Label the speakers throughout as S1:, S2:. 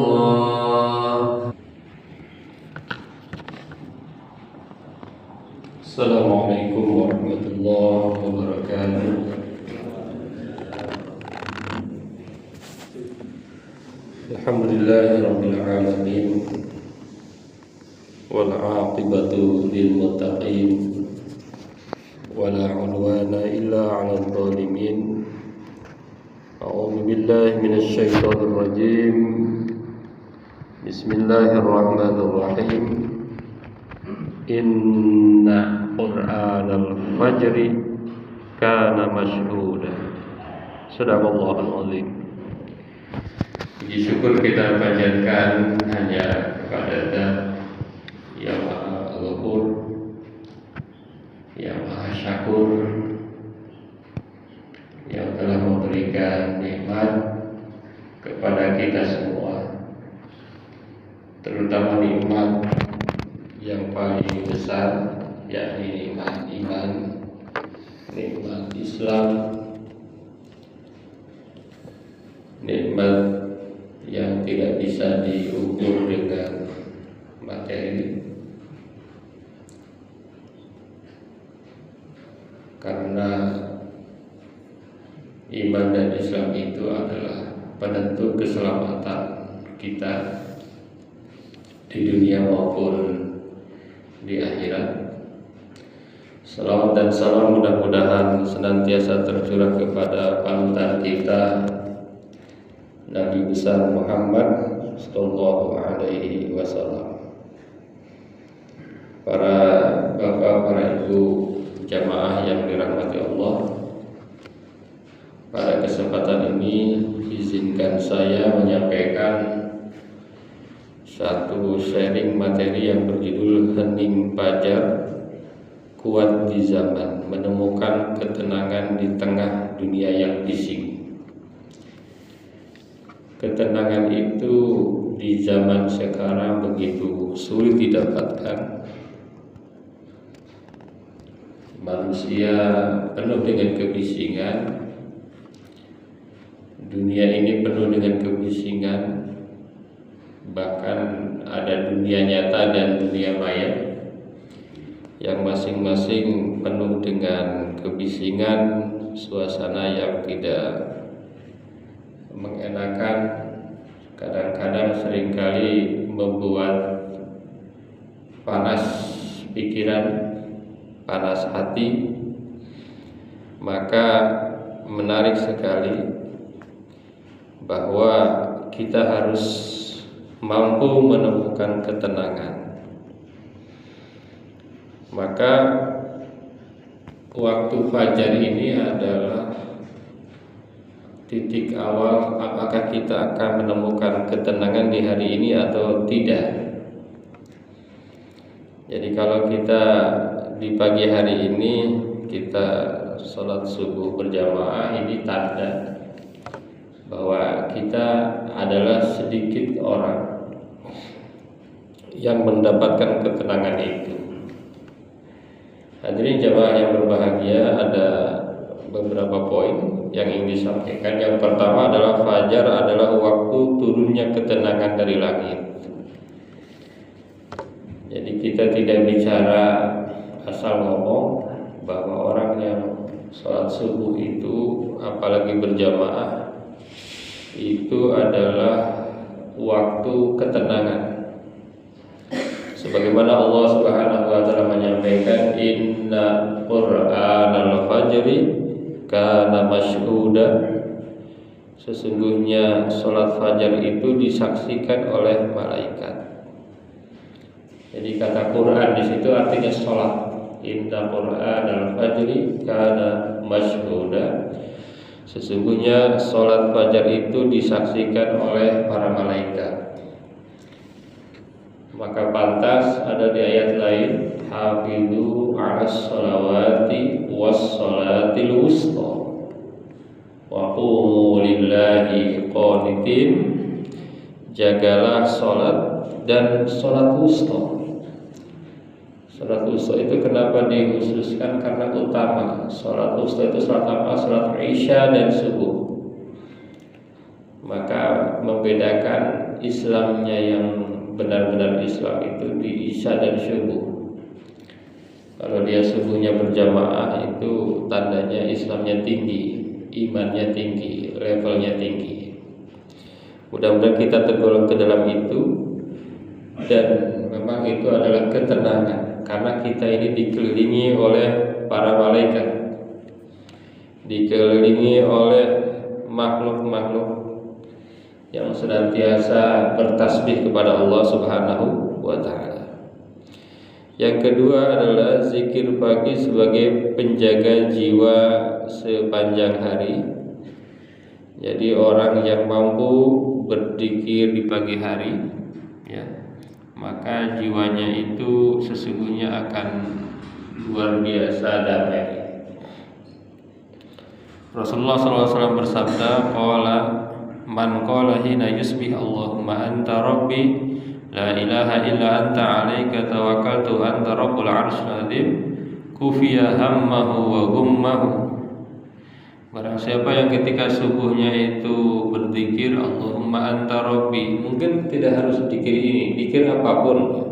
S1: الله. Assalamualaikum warahmatullahi wabarakatuh. Alhamdulillahirabbil alamin. Wal 'aqibatu lil muttaqin. Wala 'udwana illa 'alal zalimin. A'udzu billahi minasy syaithanir rajim. Bismillahirrahmanirrahim. Inna Qur'anal fajri kana mashhuda. Sadaqallahul azim. Puji syukur kita panjatkan hanya kepada Zat yang Maha Ghafur, yang Maha Syakur, yang telah memberikan nikmat kepada kita semua, terutama nikmat yang paling besar, yakni nikmat iman, nikmat Islam, nikmat yang tidak bisa diukur dengan materi, karena iman dan Islam itu adalah penentu keselamatan kita di dunia maupun di akhirat. Salawat dan salam mudah-mudahan senantiasa tercurah kepada panutan kita, Nabi besar Muhammad sallallahu alaihi wasallam. Para bapak, para ibu jamaah yang dirahmati Allah, pada kesempatan ini izinkan saya menyampaikan satu sharing materi yang berjudul Hening Fajar, Kuat di Zaman, Menemukan Ketenangan di Tengah Dunia yang Bising. Ketenangan itu di zaman sekarang begitu sulit didapatkan. Manusia penuh dengan kebisingan. Dunia ini penuh dengan kebisingan. Bahkan ada dunia nyata dan dunia maya yang masing-masing penuh dengan kebisingan, suasana yang tidak mengenakan, kadang-kadang seringkali membuat panas pikiran, panas hati. Maka menarik sekali bahwa kita harus mampu menemukan ketenangan. Maka waktu fajar ini adalah titik awal apakah kita akan menemukan ketenangan di hari ini atau tidak. Jadi kalau kita di pagi hari ini kita sholat subuh berjamaah, ini tanda bahwa kita adalah sedikit orang yang mendapatkan ketenangan itu. Hadirin jamaah yang berbahagia, ada beberapa poin yang ingin disampaikan. Yang pertama adalah fajar adalah waktu turunnya ketenangan dari langit. Jadi kita tidak bicara asal ngomong bahwa orang yang sholat subuh itu, apalagi berjamaah, itu adalah waktu ketenangan. Sebagaimana Allah Subhanahu wa taala menyampaikan, inna Qur'anal fajri kana mashhuda. Sesungguhnya salat fajar itu disaksikan oleh malaikat. Jadi kata Quran di situ artinya salat. Inna Qur'anal fajri kana mashhuda. Sesungguhnya salat fajar itu disaksikan oleh para malaikat. Maka pantas ada di ayat lain, hafizu 'alas sholawati was sholatil wusta wa qumu lillahi qanitin. Jagalah salat dan salat wusta. Salat wusta itu kenapa dikhususkan? Karena utama. Salat wusta itu salat apa? Salat Isya dan subuh. Maka membedakan Islamnya yang benar-benar Islam itu di isya dan subuh. Kalau dia subuhnya berjamaah itu tandanya Islamnya tinggi, imannya tinggi, levelnya tinggi. Mudah-mudahan kita tergolong ke dalam itu, dan memang itu adalah ketenangan karena kita ini dikelilingi oleh para malaikat, dikelilingi oleh makhluk-makhluk yang senantiasa bertasbih kepada Allah Subhanahu wa taala. Yang kedua adalah zikir pagi sebagai penjaga jiwa sepanjang hari. Jadi orang yang mampu berzikir di pagi hari, ya, maka jiwanya itu sesungguhnya akan luar biasa damai. Rasulullah SAW bersabda, qala man qala hina yusbih Allahumma anta rabbi la ilaha illa anta alaika tawakkaltu anta rabbul arsyil azim kufiya hammahu wa gummahu. Barang siapa yang ketika subuhnya itu berzikir Allahumma anta rabbi, mungkin tidak harus zikir ini, zikir apapun,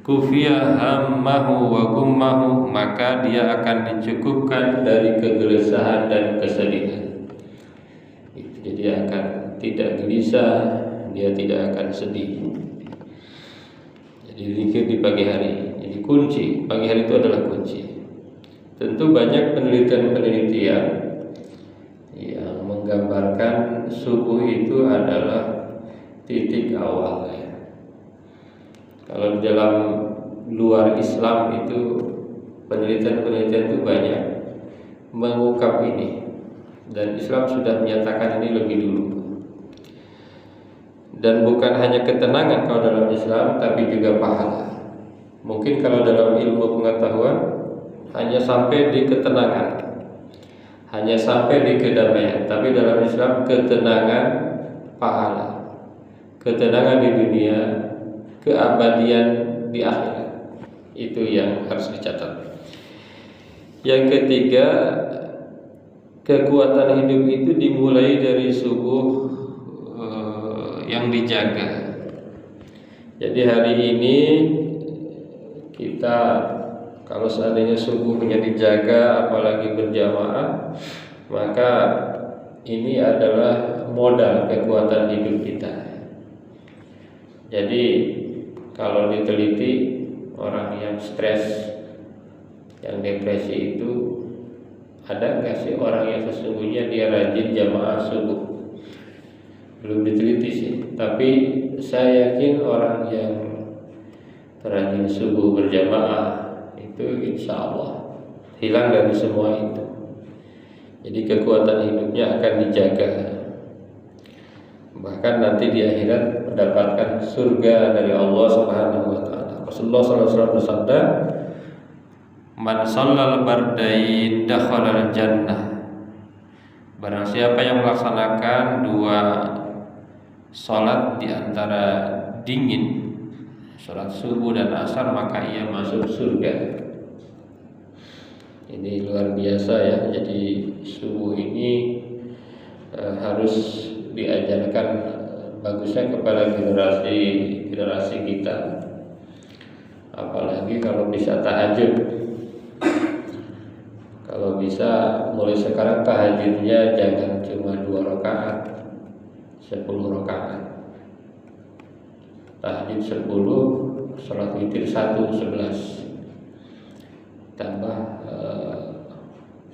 S1: kufiya hammahu wa gummahu, maka dia akan dicukupkan dari kegelisahan dan kesedihan. Jadi dia akan tidak gelisah, dia tidak akan sedih. Jadi zikir di pagi hari, jadi kunci, pagi hari itu adalah kunci. Tentu banyak penelitian-penelitian yang menggambarkan subuh itu adalah titik awal, ya. Kalau di dalam luar Islam itu penelitian-penelitian itu banyak mengungkap ini, dan Islam sudah menyatakan ini lebih dulu. Dan bukan hanya ketenangan kalau dalam Islam, tapi juga pahala. Mungkin kalau dalam ilmu pengetahuan hanya sampai di ketenangan, hanya sampai di kedamaian, tapi dalam Islam ketenangan, pahala, ketenangan di dunia, keabadian di akhirat. Itu yang harus dicatat. Yang ketiga, kekuatan hidup itu dimulai dari subuh yang dijaga. Jadi hari ini kita kalau seandainya subuhnya dijaga, apalagi berjamaah, maka ini adalah modal kekuatan hidup kita. Jadi kalau diteliti, orang yang stres, yang depresi itu ada nggak sih orang yang sesungguhnya dia rajin jamaah subuh? Belum diteliti sih, tapi saya yakin orang yang rajin subuh berjamaah itu insya Allah hilang dari semua itu. Jadi kekuatan hidupnya akan dijaga, bahkan nanti di akhirat mendapatkan surga dari Allah Subhanahu wa taala. Rasulullah SAW bersabda, man shallal bardain dakhala jannah. Barang siapa yang melaksanakan dua salat di antara dingin, salat subuh dan asar, maka ia masuk surga. Ini luar biasa, ya. Jadi subuh ini harus diajarkan bagusnya kepada generasi kita. Apalagi kalau bisa tahajud. Kalau bisa mulai sekarang tahajudnya jangan cuma 2 rakaat, 10 rakaat. Tahajud 10, salat witir 1, 11. Tambah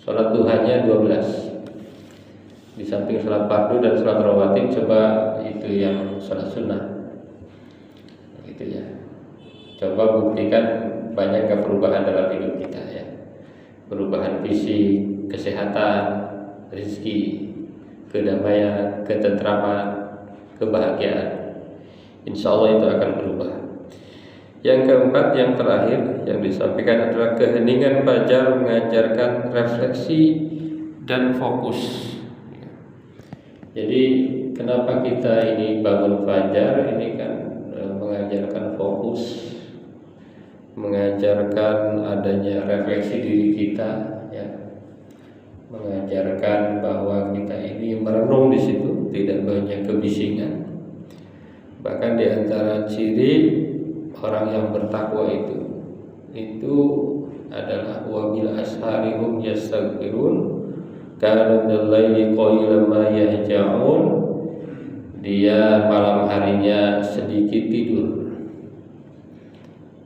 S1: salat duhanya 12. Di samping salat fardu dan salat rawatib, coba itu yang salat sunnah. Gitu ya. Coba buktikan banyak perubahan dalam hidup kita, ya. Perubahan fisik, kesehatan, rezeki, kedamaian, ketentraman, kebahagiaan. Insya Allah itu akan berubah. Yang keempat, yang terakhir yang disampaikan adalah keheningan fajar mengajarkan refleksi dan fokus. Jadi kenapa kita ini bangun fajar? Ini kan mengajarkan fokus, mengajarkan adanya refleksi diri kita, ya. Mengajarkan bahwa kita ini merenung di situ, tidak banyak kebisingan. Bahkan di antara ciri orang yang bertakwa itu adalah wa bil ashari hum yastaghfirun kana bil-laili qalilan ma yahja'un. Dia malam harinya sedikit tidur.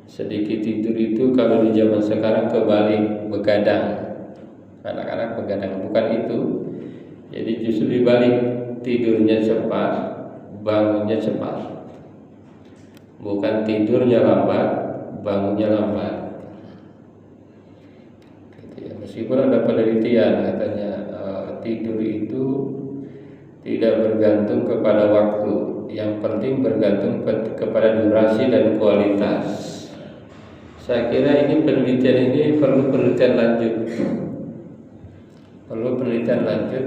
S1: Sedikit tidur itu kalau di zaman sekarang kebalik, begadang. Anak-anak begadang, bukan itu. Jadi justru dibalik, tidurnya cepat, bangunnya cepat. Bukan tidurnya lambat, bangunnya lambat. Meskipun ada penelitian katanya tidur itu tidak bergantung kepada waktu, yang penting bergantung kepada durasi dan kualitas. Saya kira ini penelitian ini perlu penelitian lanjut. Perlu penelitian lanjut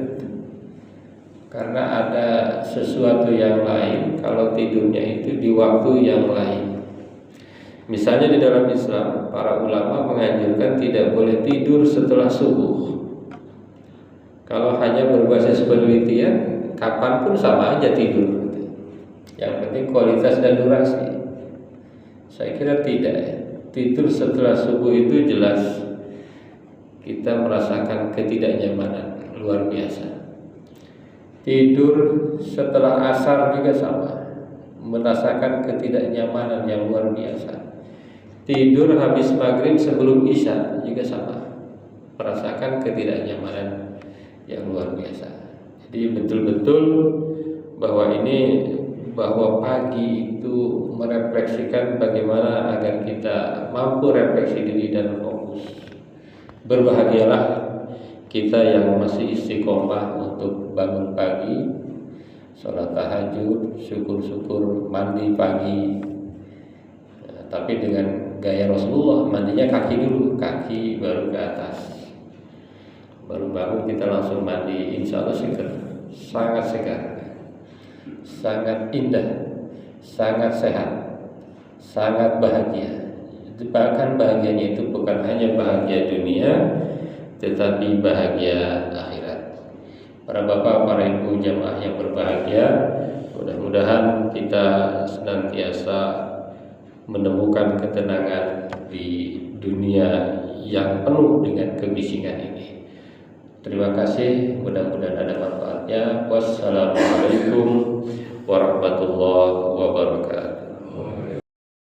S1: karena ada sesuatu yang lain kalau tidurnya itu di waktu yang lain. Misalnya di dalam Islam, para ulama menganjurkan tidak boleh tidur setelah subuh. Kalau hanya berbasis penelitian, kapanpun sama aja tidur. Yang penting kualitas dan durasi. Saya kira tidak. Tidur setelah subuh itu jelas kita merasakan ketidaknyamanan luar biasa. Tidur setelah asar juga sama, merasakan ketidaknyamanan yang luar biasa. Tidur habis maghrib sebelum isya juga sama, merasakan ketidaknyamanan yang luar biasa. Jadi betul-betul bahwa pagi itu merefleksikan bagaimana agar kita mampu refleksi diri dan fokus. Berbahagialah kita yang masih istiqomah untuk bangun pagi, sholat tahajud, syukur-syukur mandi pagi. Tapi dengan gaya Rasulullah, mandinya kaki dulu, kaki baru ke atas. Baru bangun kita langsung mandi, insya Allah segar, sangat segar, sangat indah, sangat sehat, sangat bahagia. Bahkan bahagianya itu bukan hanya bahagia dunia, tetapi bahagia akhirat. Para bapak, para ibu jamaah yang berbahagia, mudah-mudahan kita senantiasa menemukan ketenangan di dunia yang penuh dengan kebisingan ini. Terima kasih, mudah-mudahan ada manfaatnya. Wassalamualaikum warahmatullahi wabarakatuh.